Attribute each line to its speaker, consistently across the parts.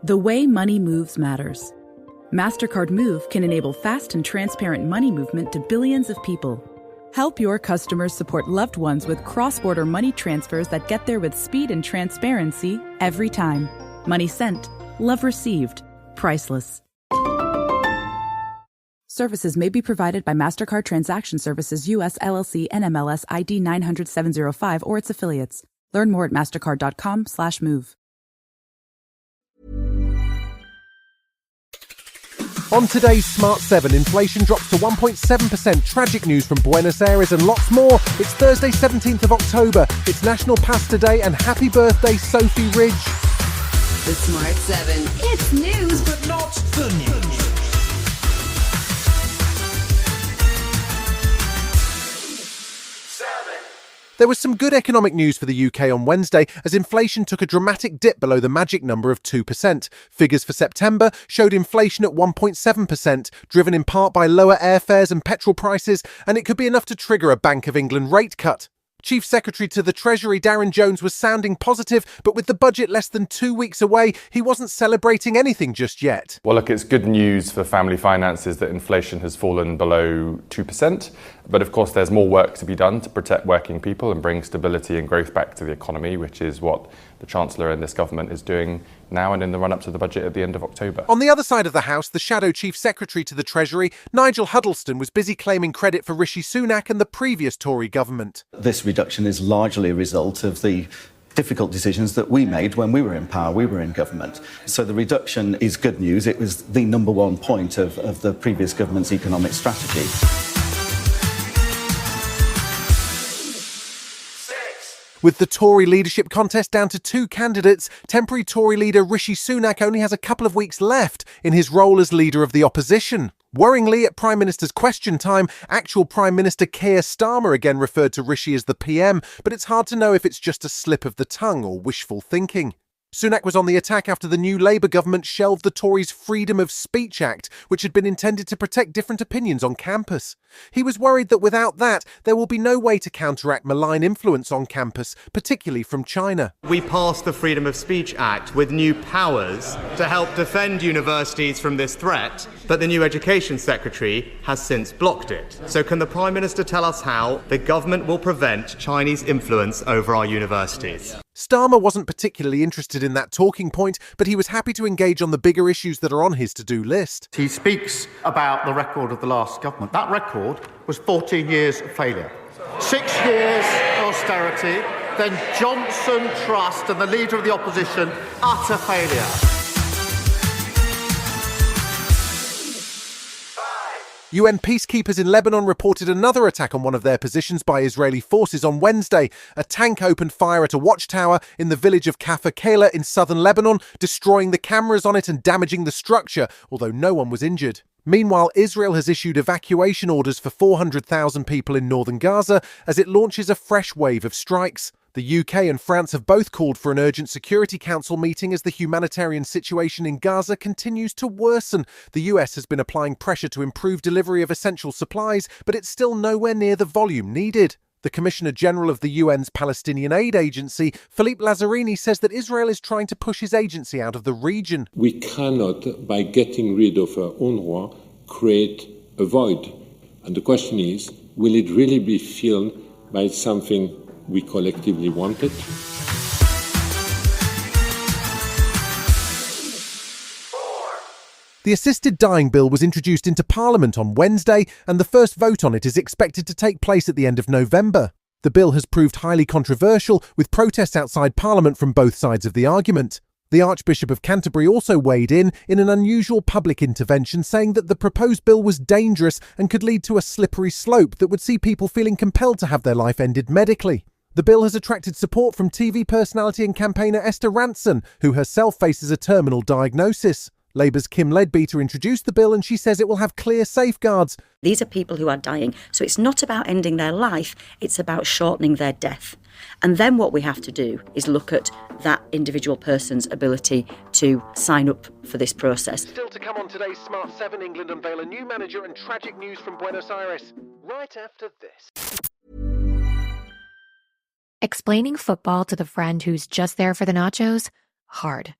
Speaker 1: The way money moves matters. MasterCard Move can enable fast and transparent money movement to billions of people. Help your customers support loved ones with cross-border money transfers that get there with speed and transparency every time. Money sent, love received, priceless. Services may be provided by MasterCard Transaction Services US LLC NMLS ID 900-705 or its affiliates. Learn more at mastercard.com/move.
Speaker 2: On today's Smart 7, inflation drops to 1.7%, tragic news from Buenos Aires and lots more. It's Thursday 17th of October. It's National Pasta Day and happy birthday, Sophie Ridge.
Speaker 3: The Smart 7. It's news, but not the news.
Speaker 2: There was some good economic news for the UK on Wednesday as inflation took a dramatic dip below the magic number of 2%. Figures for September showed inflation at 1.7%, driven in part by lower airfares and petrol prices, and it could be enough to trigger a Bank of England rate cut. Chief Secretary to the Treasury Darren Jones was sounding positive, but with the budget less than 2 weeks away, he wasn't celebrating anything just yet.
Speaker 4: Well, look, it's good news for family finances that inflation has fallen below 2%. But of course, there's more work to be done to protect working people and bring stability and growth back to the economy, which is what the Chancellor and this government is doing now and in the run-up to the budget at the end of October.
Speaker 2: On the other side of the House, the shadow Chief Secretary to the Treasury, Nigel Huddleston, was busy claiming credit for Rishi Sunak and the previous Tory government.
Speaker 5: This reduction is largely a result of the difficult decisions that we made when we were in power, we were in government. So the reduction is good news. It was the number one point of the previous government's economic strategy.
Speaker 2: With the Tory leadership contest down to 2 candidates, temporary Tory leader Rishi Sunak only has a couple of weeks left in his role as leader of the opposition. Worryingly, at Prime Minister's question time, actual Prime Minister Keir Starmer again referred to Rishi as the PM, but it's hard to know if it's just a slip of the tongue or wishful thinking. Sunak was on the attack after the new Labour government shelved the Tories' Freedom of Speech Act, which had been intended to protect different opinions on campus. He was worried that without that, there will be no way to counteract malign influence on campus, particularly from China.
Speaker 6: We passed the Freedom of Speech Act with new powers to help defend universities from this threat, but the new Education Secretary has since blocked it. So can the Prime Minister tell us how the government will prevent Chinese influence over our universities?
Speaker 2: Starmer wasn't particularly interested in that talking point, but he was happy to engage on the bigger issues that are on his to-do list.
Speaker 7: He speaks about the record of the last government. That record was 14 years of failure. 6 years austerity, then Johnson Trust and the leader of the opposition, utter failure.
Speaker 2: UN peacekeepers in Lebanon reported another attack on one of their positions by Israeli forces on Wednesday. A tank opened fire at a watchtower in the village of Kafr Kala in southern Lebanon, destroying the cameras on it and damaging the structure, although no one was injured. Meanwhile, Israel has issued evacuation orders for 400,000 people in northern Gaza as it launches a fresh wave of strikes. The UK and France have both called for an urgent Security Council meeting as the humanitarian situation in Gaza continues to worsen. The US has been applying pressure to improve delivery of essential supplies, but it's still nowhere near the volume needed. The Commissioner General of the UN's Palestinian Aid Agency, Philippe Lazzarini, says that Israel is trying to push his agency out of the region.
Speaker 8: We cannot, by getting rid of UNRWA, create a void. And the question is, will it really be filled by something we collectively wanted?
Speaker 2: The assisted dying bill was introduced into Parliament on Wednesday, and the first vote on it is expected to take place at the end of November. The bill has proved highly controversial, with protests outside Parliament from both sides of the argument. The Archbishop of Canterbury also weighed in an unusual public intervention, saying that the proposed bill was dangerous and could lead to a slippery slope that would see people feeling compelled to have their life ended medically. The bill has attracted support from TV personality and campaigner Esther Rantzen, who herself faces a terminal diagnosis. Labour's Kim Leadbeater introduced the bill and she says it will have clear safeguards.
Speaker 9: These are people who are dying, so it's not about ending their life, it's about shortening their death. And then what we have to do is look at that individual person's ability to sign up for this process.
Speaker 2: Still to come on today's Smart 7, England unveil a new manager and tragic news from Buenos Aires. Right after this.
Speaker 10: Explaining football to the friend who's just there for the nachos? Hard.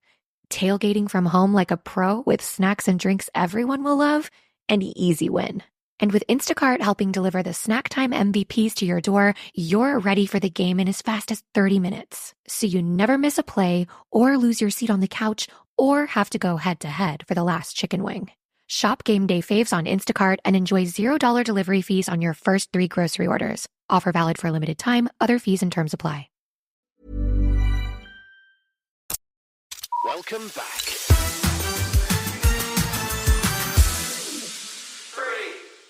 Speaker 10: tailgating from home like a pro with snacks and drinks everyone will love? An easy win. And with Instacart helping deliver the snack time MVPs to your door, you're ready for the game in as fast as 30 minutes. So you never miss a play or lose your seat on the couch or have to go head-to-head for the last chicken wing. Shop game day faves on Instacart and enjoy $0 delivery fees on your first 3 grocery orders. Offer valid for a limited time. Other fees and terms apply.
Speaker 11: Welcome back.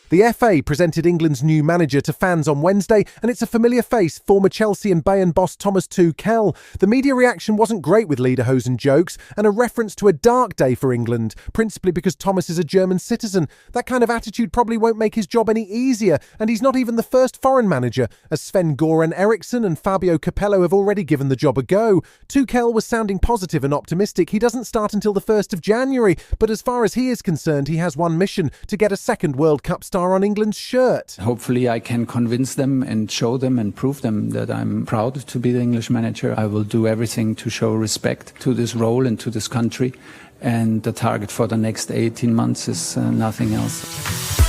Speaker 2: The FA presented England's new manager to fans on Wednesday, and it's a familiar face, former Chelsea and Bayern boss Thomas Tuchel. The media reaction wasn't great with lederhosen jokes and a reference to a dark day for England, principally because Thomas is a German citizen. That kind of attitude probably won't make his job any easier, and he's not even the first foreign manager, as Sven-Göran Eriksson and Fabio Capello have already given the job a go. Tuchel was sounding positive and optimistic. He doesn't start until the 1st of January, but as far as he is concerned, he has one mission: to get a second World Cup star on England's shirt.
Speaker 12: Hopefully I can convince them and show them and prove them that I'm proud to be the English manager. I will do everything to show respect to this role and to this country, and the target for the next 18 months is nothing else.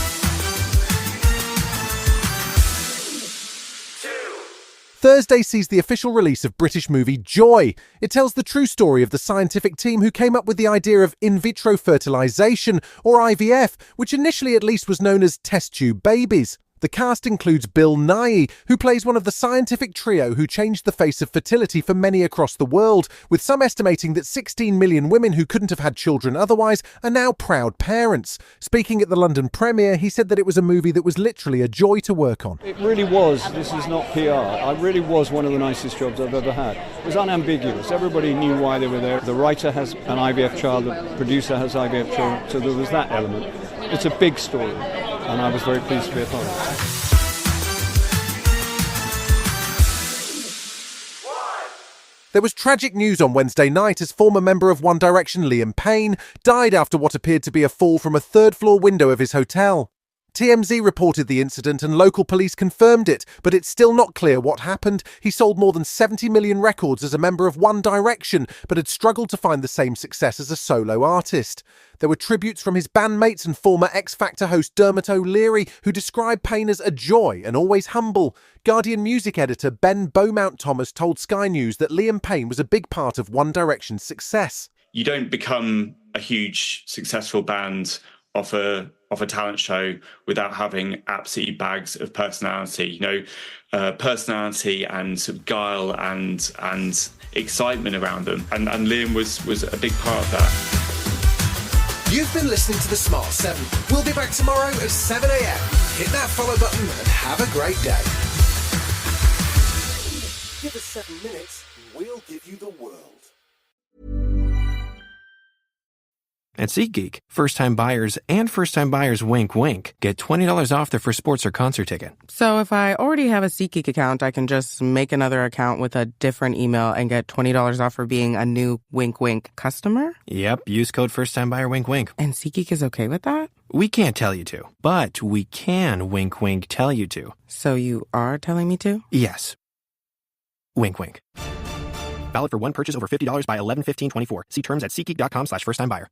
Speaker 2: Thursday sees the official release of British movie Joy. It tells the true story of the scientific team who came up with the idea of in vitro fertilization, or IVF, which initially at least was known as test tube babies. The cast includes Bill Nighy, who plays one of the scientific trio who changed the face of fertility for many across the world, with some estimating that 16 million women who couldn't have had children otherwise are now proud parents. Speaking at the London premiere, he said that it was a movie that was literally a joy to work on.
Speaker 13: It really was. This is not PR. It really was one of the nicest jobs I've ever had. It was unambiguous. Everybody knew why they were there. The writer has an IVF child, the producer has IVF children, so there was that element. It's a big story, and I was very pleased to be a part of it.
Speaker 2: There was tragic news on Wednesday night as former member of One Direction Liam Payne died after what appeared to be a fall from a third-floor window of his hotel. TMZ reported the incident and local police confirmed it, but it's still not clear what happened. He sold more than 70 million records as a member of One Direction, but had struggled to find the same success as a solo artist. There were tributes from his bandmates and former X Factor host Dermot O'Leary, who described Payne as a joy and always humble. Guardian music editor Ben Beaumont-Thomas told Sky News that Liam Payne was a big part of One Direction's success.
Speaker 14: You don't become a huge successful band off a talent show without having absolutely bags of personality, personality and sort of guile and excitement around them. And Liam was a big part of that.
Speaker 11: You've been listening to The Smart 7. We'll be back tomorrow at 7 a.m. Hit that follow button and have a great day. Give us 7 minutes, we'll give you the world.
Speaker 15: At SeatGeek, first-time buyers and first-time buyers wink get $20 off their first sports or concert ticket.
Speaker 16: So if I already have a SeatGeek account, I can just make another account with a different email and get $20 off for being a new wink customer?
Speaker 15: Yep, use code first-time buyer wink.
Speaker 16: And SeatGeek is okay with that?
Speaker 15: We can't tell you to, but we can wink tell you to.
Speaker 16: So you are telling me to?
Speaker 15: Yes. Wink. Valid for one purchase over $50 by 11/15/24. See terms at SeatGeek.com/first-time buyer.